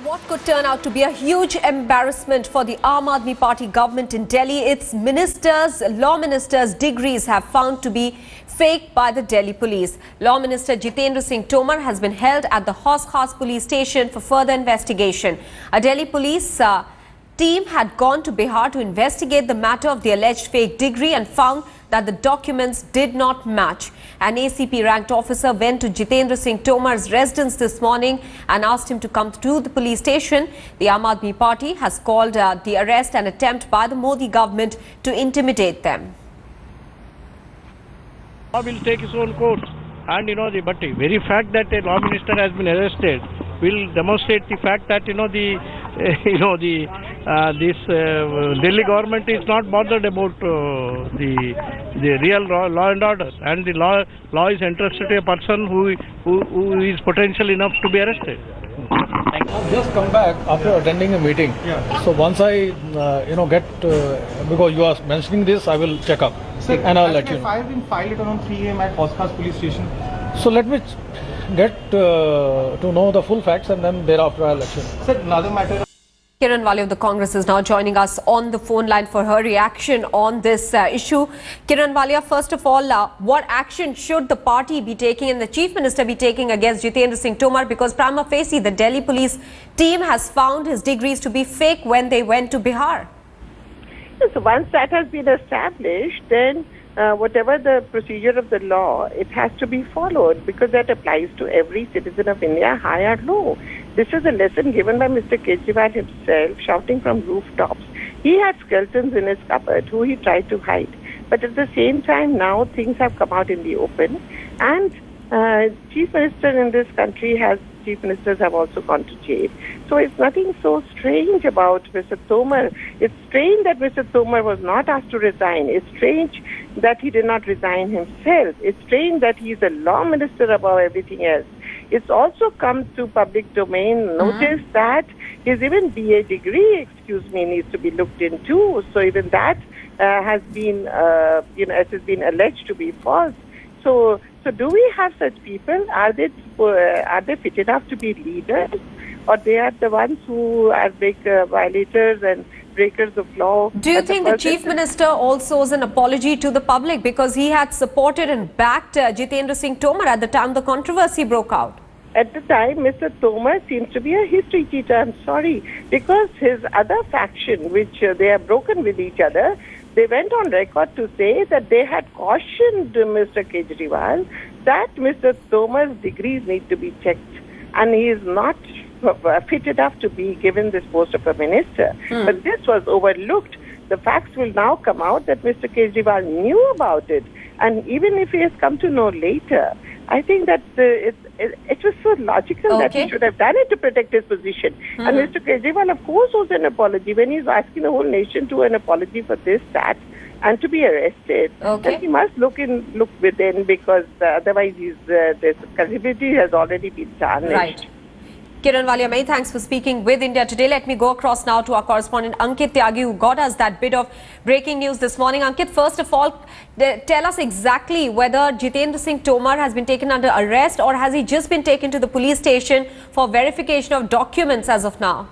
What could turn out to be a huge embarrassment for the Aam Aadmi Party government in Delhi. Its ministers, law ministers' degrees have found to be fake by the Delhi police. Law Minister Jitender Singh Tomar has been held at the Haus Khas police station for further investigation. A Delhi police team had gone to Bihar to investigate the matter of the alleged fake degree and found that the documents did not match. An ACP ranked officer went to Jitender Singh Tomar's residence this morning and asked him to come to the police station. The Aam Aadmi Party has called the arrest an attempt by the Modi government to intimidate them. Law will take its own course, and but the very fact that a law minister has been arrested will demonstrate the fact that this Delhi government is not bothered about the real law and order, and the law is entrusted to a person who is potential enough to be arrested. I've just come back after attending a meeting. Yeah. So once I get because you are mentioning this, I will check up. Sir, and I'll let you know. Fire been filed at around 3 AM at Haus Khas police station. So let me get to know the full facts, and then thereafter I'll let you know. Sir, another matter. Kiran Walia of the Congress is now joining us on the phone line for her reaction on this issue. Kiran Walia, first of all, what action should the party be taking and the Chief Minister be taking against Jitender Singh Tomar? Because prima facie, the Delhi police team has found his degrees to be fake when they went to Bihar. So once that has been established, then whatever the procedure of the law, it has to be followed, because that applies to every citizen of India, high or low. This is a lesson given by Mr. Kejriwal himself, shouting from rooftops. He had skeletons in his cupboard who he tried to hide. But at the same time, now things have come out in the open, and Chief Minister in this country Chief Ministers have also gone to jail. So it's nothing so strange about Mr. Tomar. It's strange that Mr. Tomar was not asked to resign. It's strange that he did not resign himself. It's strange that he's a law minister above everything else. It's also come to public domain. Notice that his even BA degree, needs to be looked into. So even that has been, it has been alleged to be false. So do we have such people? Are they fit enough to be leaders, or they are the ones who are violators and breakers of law? Do you think the Chief Minister also owes an apology to the public, because he had supported and backed Jitender Singh Tomar at the time the controversy broke out? At the time, Mr. Tomar seems to be a history cheater. I'm sorry, because his other faction, which they are broken with each other, they went on record to say that they had cautioned Mr. Kejriwal that Mr. Tomar's degrees need to be checked, and he is not fit enough to be given this post of a minister. But this was overlooked. The facts will now come out that Mr. Kejriwal knew about it, and even if he has come to know later, I think that it was so logical that he should have done it to protect his position. And Mr. Kejriwal, of course, owes an apology when he's asking the whole nation to an apology for this, that, and to be arrested. And he must look within, because otherwise his credibility has already been tarnished. Right. Kiran Walia, many thanks for speaking with India Today. Let me go across now to our correspondent Ankit Tyagi, who got us that bit of breaking news this morning. Ankit, first of all, tell us exactly whether Jitender Singh Tomar has been taken under arrest, or has he just been taken to the police station for verification of documents as of now?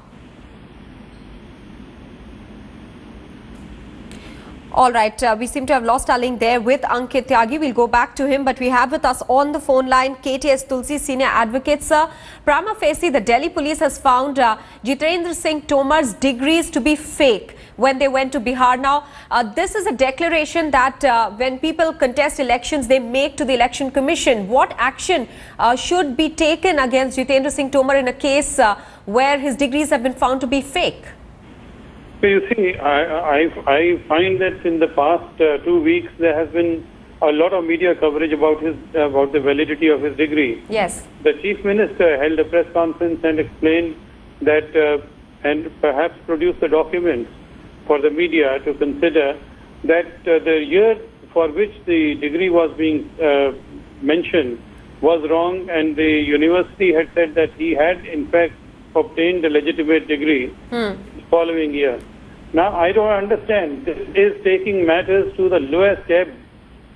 All right, we seem to have lost our link there with Ankit Tyagi. We'll go back to him, but we have with us on the phone line KTS Tulsi, senior advocate. Sir, prima facie, the Delhi police has found Jitender Singh Tomar's degrees to be fake when they went to Bihar. Now, this is a declaration that when people contest elections, they make to the Election Commission. What action should be taken against Jitender Singh Tomar in a case where his degrees have been found to be fake? So you see, I find that in the past 2 weeks there has been a lot of media coverage about the validity of his degree. Yes. The Chief Minister held a press conference and explained that, and perhaps produced the documents for the media to consider, that the year for which the degree was being mentioned was wrong, and the university had said that he had in fact obtained a legitimate degree the following year. Now, I don't understand. This is taking matters to the lowest ebb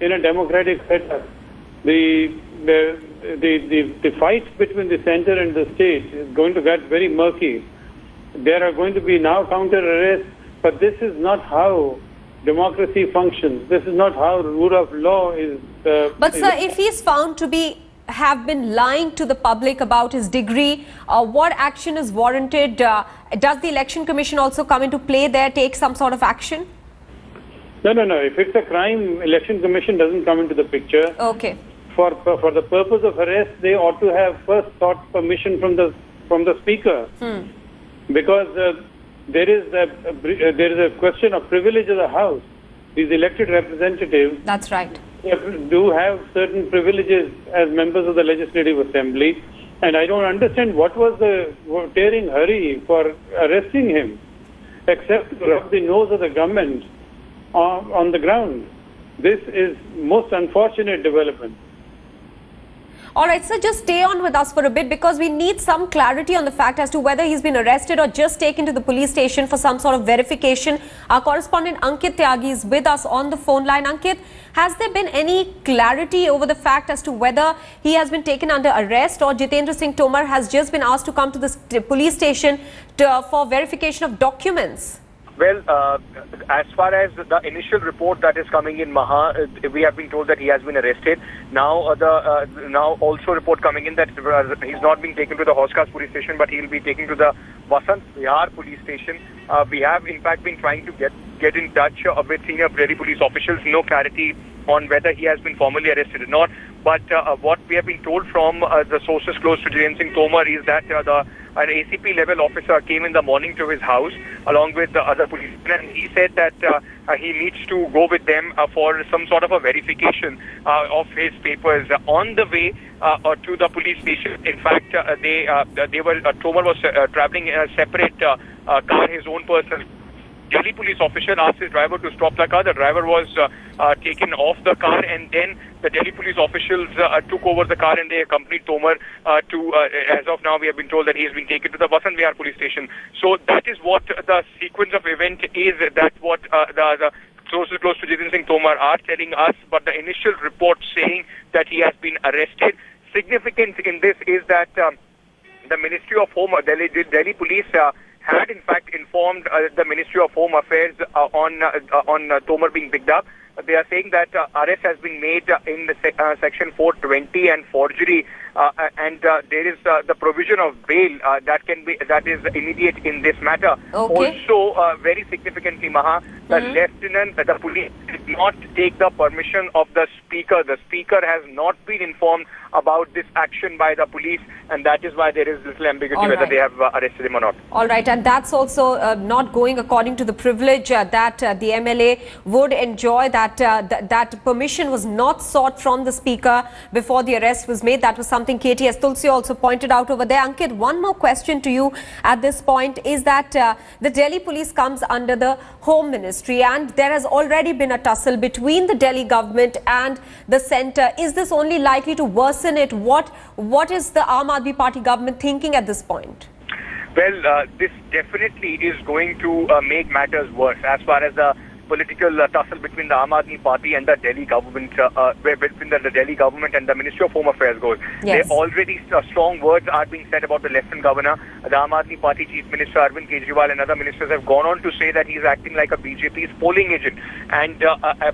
in a democratic setup. The the fights between the center and the state is going to get very murky. There are going to be now counter arrests, but this is not how democracy functions. This is not how rule of law is. But sir, if he is found to have been lying to the public about his degree, what action is warranted? Does the Election Commission also come into play there, take some sort of action? No. If it's a crime, Election Commission doesn't come into the picture. Okay. For the purpose of arrest, they ought to have first sought permission from the speaker, because there is a question of privilege of the House. These elected representatives. That's right. Do have certain privileges as members of the Legislative Assembly, and I don't understand what was the tearing hurry for arresting him, except to rub the nose of the government on the ground. This is most unfortunate development. All right, sir, just stay on with us for a bit, because we need some clarity on the fact as to whether he's been arrested or just taken to the police station for some sort of verification. Our correspondent Ankit Tyagi is with us on the phone line. Ankit, has there been any clarity over the fact as to whether he has been taken under arrest, or Jitender Singh Tomar has just been asked to come to the police station for verification of documents? Well, as far as the initial report that is coming in, Maha, we have been told that he has been arrested. Now, now also report coming in that he's not being taken to the Hoskas police station, but he will be taken to the Vasant Vihar police station. We have, in fact, been trying to get in touch with senior Delhi police officials. No clarity on whether he has been formally arrested or not. But what we have been told from the sources close to Jitender Singh Tomar is that an ACP level officer came in the morning to his house along with the other policemen, and he said that he needs to go with them for some sort of a verification of his papers. On the way to the police station, in fact, Tomar was traveling in a separate car, his own personal. Delhi police official asked his driver to stop the car. The driver was taken off the car, and then the Delhi police officials took over the car and they accompanied Tomar to, as of now, we have been told that he has been taken to the Vasant Vihar police station. So that is what the sequence of event is. That's what the sources close to Jitender Singh Tomar are telling us. But the initial report saying that he has been arrested. Significant in this is that the Ministry of Home, Delhi Police, had in fact informed the Ministry of Home Affairs on Tomar being picked up. They are saying that arrest has been made in the section 420 and forgery, and there is the provision of bail that is immediate in this matter. Okay. Also, very significantly, Maha, the police did not take the permission of the speaker. The speaker has not been informed about this action by the police, and that is why there is little ambiguity whether they have arrested him or not. All right, and that's also not going according to the privilege that the MLA would enjoy. That permission was not sought from the speaker before the arrest was made. That was something KTS Tulsi also pointed out over there. Ankit, one more question to you at this point is that the Delhi police comes under the Home Ministry, and there has already been a tussle between the Delhi government and the centre. Is this only likely to worsen it? What is the Aam Aadmi Party government thinking at this point? Well, this definitely is going to make matters worse as far as the political tussle between the Aam Aadmi Party and the Delhi government, between the Delhi government and the Ministry of Home Affairs goes. Yes. There already strong words are being said about the Lieutenant Governor. The Aam Aadmi Party Chief Minister Arvind Kejriwal and other ministers have gone on to say that he is acting like a BJP's polling agent. And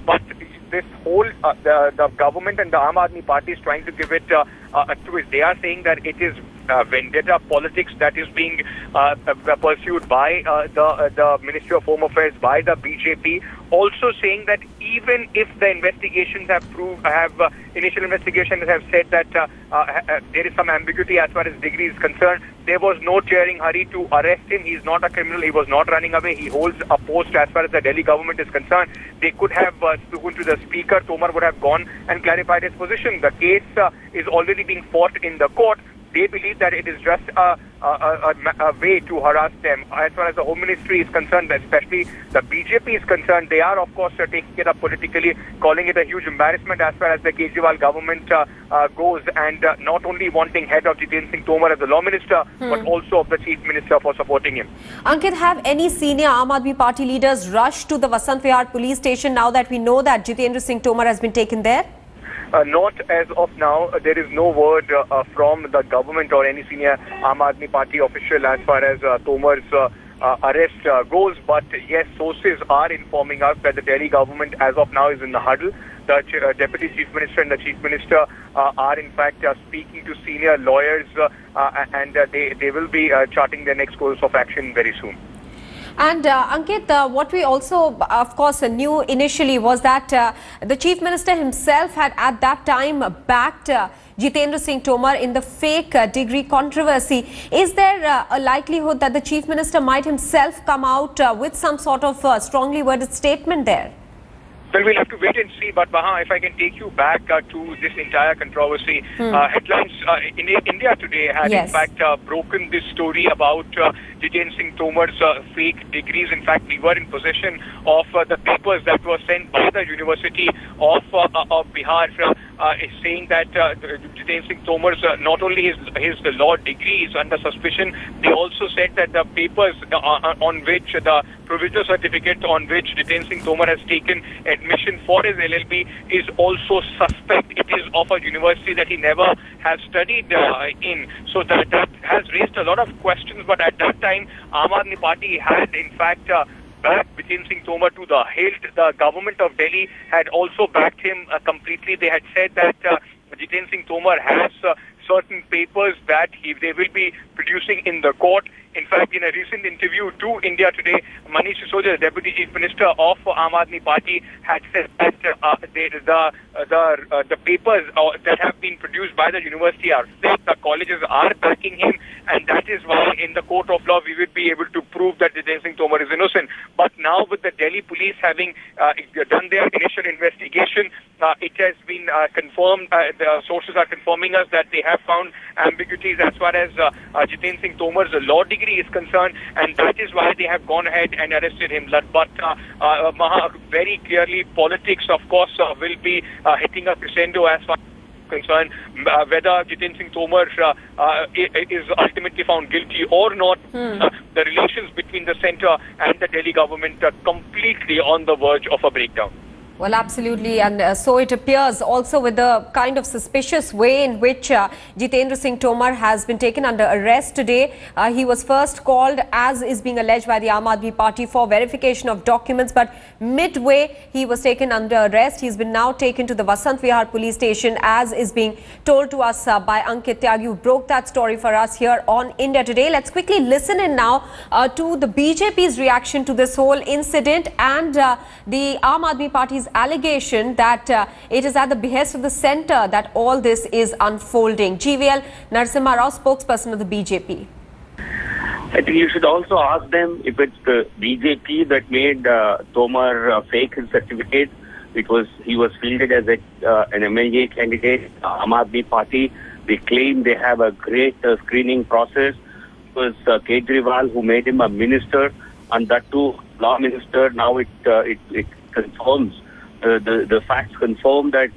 but this whole the government and the Aam Aadmi Party is trying to give it a twist. They are saying that it is vendetta politics that is being pursued by the Ministry of Home Affairs, by the BJP. Also saying that even if the investigations initial investigations have said that there is some ambiguity as far as degree is concerned, there was no tearing hurry to arrest him. He is not a criminal. He was not running away. He holds a post as far as the Delhi government is concerned. They could have spoken to the speaker. Tomar would have gone and clarified his position. The case is already being fought in the court. They believe that it is just a way to harass them. As far as the Home Ministry is concerned, especially the BJP is concerned, they are of course taking it up politically, calling it a huge embarrassment as far as the Kejriwal government goes, and not only wanting head of Jitender Singh Tomar as the Law Minister, but also of the Chief Minister for supporting him. Ankit, have any senior Aam Aadmi Party leaders rushed to the Vasant Vihar police station now that we know that Jitender Singh Tomar has been taken there? Not as of now. There is no word from the government or any senior Aam Aadmi Party official as far as Tomar's arrest goes. But yes, sources are informing us that the Delhi government as of now is in the huddle. The Deputy Chief Minister and the Chief Minister are in fact speaking to senior lawyers and they will be charting their next course of action very soon. And Ankit, what we also, of course, knew initially was that the Chief Minister himself had at that time backed Jitender Singh Tomar in the fake degree controversy. Is there a likelihood that the Chief Minister might himself come out with some sort of strongly worded statement there? Well, we'll have to wait and see. But Maha, if I can take you back to this entire controversy, headlines in India Today had in fact broken this story about Jitender Singh Tomar's fake degrees. In fact, we were in possession of the papers that were sent by the University of Bihar, saying that Jitender Singh Tomar's not only his law degree is under suspicion. They also said that the papers on which the provisional certificate on which Jitender Singh Tomar has taken admission for his LLB is also suspect. It is of a university that he never has studied in. So that has raised a lot of questions. But at that time, Aam Aadmi Party had in fact backed Jitender Singh Tomar to the hilt. The government of Delhi had also backed him completely. They had said that Jitender Singh Tomar has certain papers that they will be producing in the court. In fact, in a recent interview to India Today, Manish Sisodia, the Deputy Chief Minister of Aam Aadmi Party, had said that the papers that have been produced by the university are fake. The colleges are backing him, and that is why in the court of law we will be able to prove that Jitender Singh Tomar is innocent. But now with the Delhi police having done their initial investigation, it has been confirmed, the sources are confirming us that they have found ambiguities as far as Jitender Singh Tomar's law degree is concerned, and that is why they have gone ahead and arrested him. But very clearly, politics, of course, will be hitting a crescendo as far as concerned. Whether Jitender Singh Tomar is ultimately found guilty or not, the relations between the centre and the Delhi government are completely on the verge of a breakdown. Well, absolutely, and so it appears also with the kind of suspicious way in which Jitender Singh Tomar has been taken under arrest today. He was first called, as is being alleged by the Aam Aadmi Party, for verification of documents, but midway he was taken under arrest. He's been now taken to the Vasant Vihar police station, as is being told to us by Ankit Tyagi, who broke that story for us here on India Today. Let's quickly listen in now to the BJP's reaction to this whole incident and the Aam Aadmi Party's allegation that it is at the behest of the centre that all this is unfolding. GVL Narasimha Rao, spokesperson of the BJP. I think you should also ask them if it's the BJP that made Tomar fake his certificate, because he was fielded as an MLA candidate, Aam Aadmi Party. They claim they have a great screening process. It was Kejriwal who made him a minister, and that too law minister. Now it confirms. The facts confirm that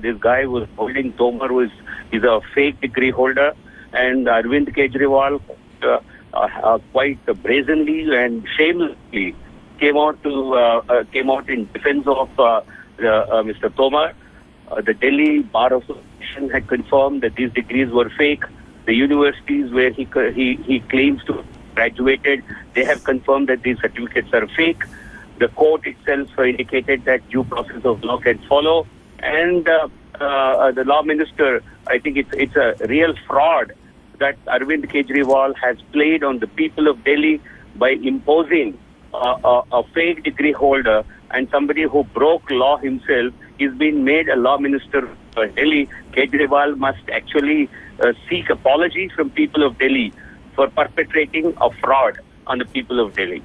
this guy who was holding Tomar is a fake degree holder, and Arvind Kejriwal quite brazenly and shamelessly came out in defense of Mr. Tomar. The Delhi Bar Association had confirmed that these degrees were fake. The universities where he claims to have graduated, they have confirmed that these certificates are fake. The court itself indicated that due process of law can follow, and the law minister, I think it's a real fraud that Arvind Kejriwal has played on the people of Delhi by imposing a fake degree holder and somebody who broke law himself is being made a law minister of Delhi. Kejriwal must actually seek apology from people of Delhi for perpetrating a fraud on the people of Delhi.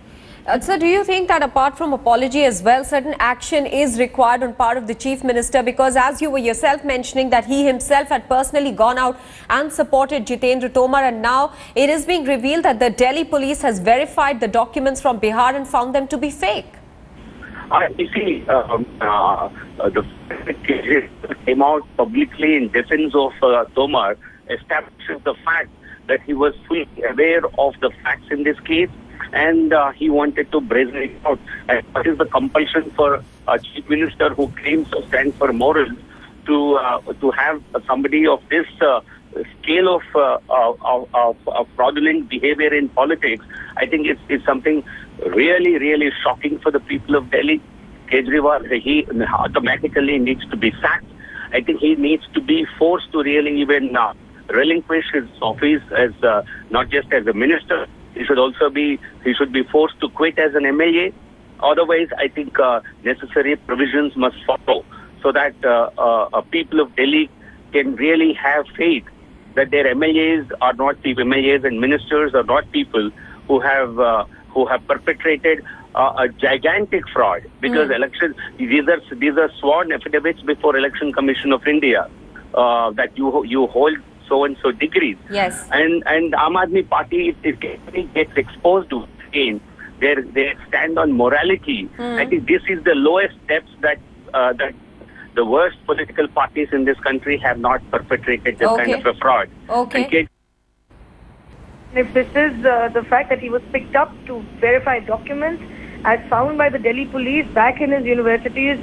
Sir, do you think that apart from apology as well, certain action is required on part of the Chief Minister? Because as you were yourself mentioning that he himself had personally gone out and supported Jitender Tomar, and now it is being revealed that the Delhi police has verified the documents from Bihar and found them to be fake. You see, the came out publicly in defense of Tomar establishes the fact that he was fully aware of the facts in this case, and he wanted to brazen it out. And what is the compulsion for a chief minister who claims to stand for morals to have somebody of this scale of fraudulent behavior in politics, I think it's something really, really shocking for the people of Delhi. Kejriwal, he automatically needs to be sacked. I think he needs to be forced to really even relinquish his office as not just as a minister. He should be forced to quit as an MLA. Otherwise, I think necessary provisions must follow so that people of Delhi can really have faith that their MLAs are not people, MLAs and ministers are not people who have perpetrated a gigantic fraud. Because elections, these are sworn affidavits before Election Commission of India that you hold so and so degrees. Yes. And Aam Aadmi Party, if it gets exposed to again, they stand on morality. I think this is the lowest steps that the worst political parties in this country have not perpetrated this kind of a fraud. Okay. If this is the fact that he was picked up to verify documents as found by the Delhi police back in his universities,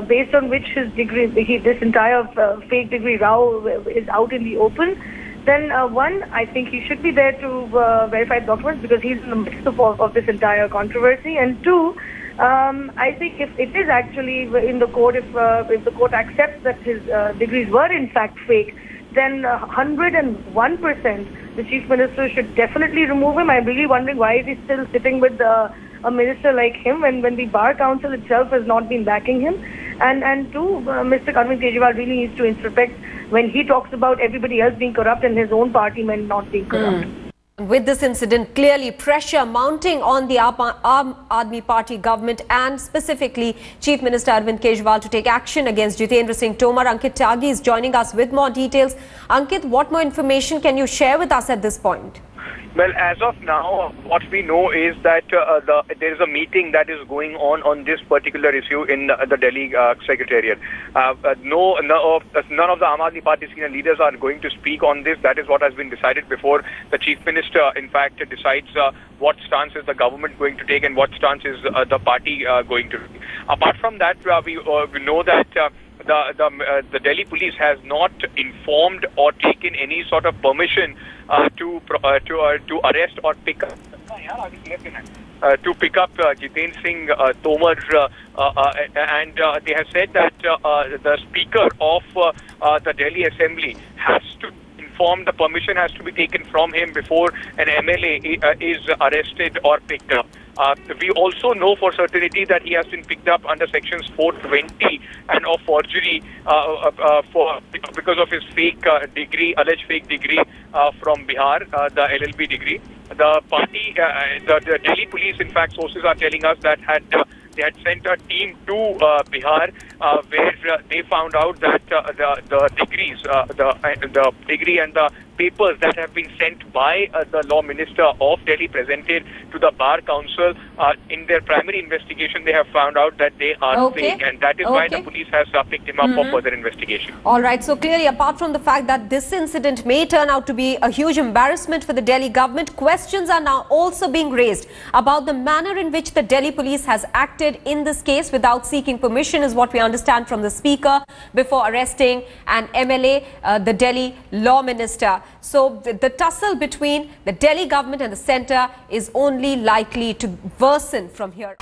based on which his degree, this entire fake degree row is out in the open, then one, I think he should be there to verify documents because he's in the midst of this entire controversy. And two, I think if it is actually in the court, if the court accepts that his degrees were in fact fake, then 101% the Chief Minister should definitely remove him. I'm really wondering why is he still sitting with a minister like him when the Bar Council itself has not been backing him. And two, Mr. Arvind Kejriwal really needs to introspect when he talks about everybody else being corrupt and his own party men not being corrupt. With this incident, clearly pressure mounting on the Aam Aadmi Party government and specifically Chief Minister Arvind Kejriwal to take action against Jitender Singh Tomar. Ankit Tyagi is joining us with more details. Ankit, what more information can you share with us at this point? Well, as of now, what we know is that there is a meeting that is going on this particular issue in the Delhi Secretariat. None of the Aam Aadmi Party senior leaders are going to speak on this. That is what has been decided before the Chief Minister, in fact, decides what stance is the government going to take and what stance is the party going to take. Apart from that, we know that the Delhi police has not informed or taken any sort of permission to arrest or pick up Jitender Singh Tomar, and they have said that the Speaker of the Delhi Assembly has to inform, the permission has to be taken from him before an MLA is arrested or picked up. We also know for certainty that he has been picked up under sections 420 and of forgery because of his fake alleged fake degree from Bihar, the LLB degree. The party, the Delhi police, in fact, sources are telling us that they had sent a team to Bihar, where they found out that the degrees, the degree and the papers that have been sent by the Law Minister of Delhi presented to the Bar Council, in their primary investigation, they have found out that they are fake, and that is why the police has picked him up for further investigation. All right. So clearly, apart from the fact that this incident may turn out to be a huge embarrassment for the Delhi government, questions are now also being raised about the manner in which the Delhi police has acted in this case without seeking permission, is what we understand from the Speaker, before arresting an MLA, the Delhi Law Minister. So the tussle between the Delhi government and the centre is only likely to worsen from here.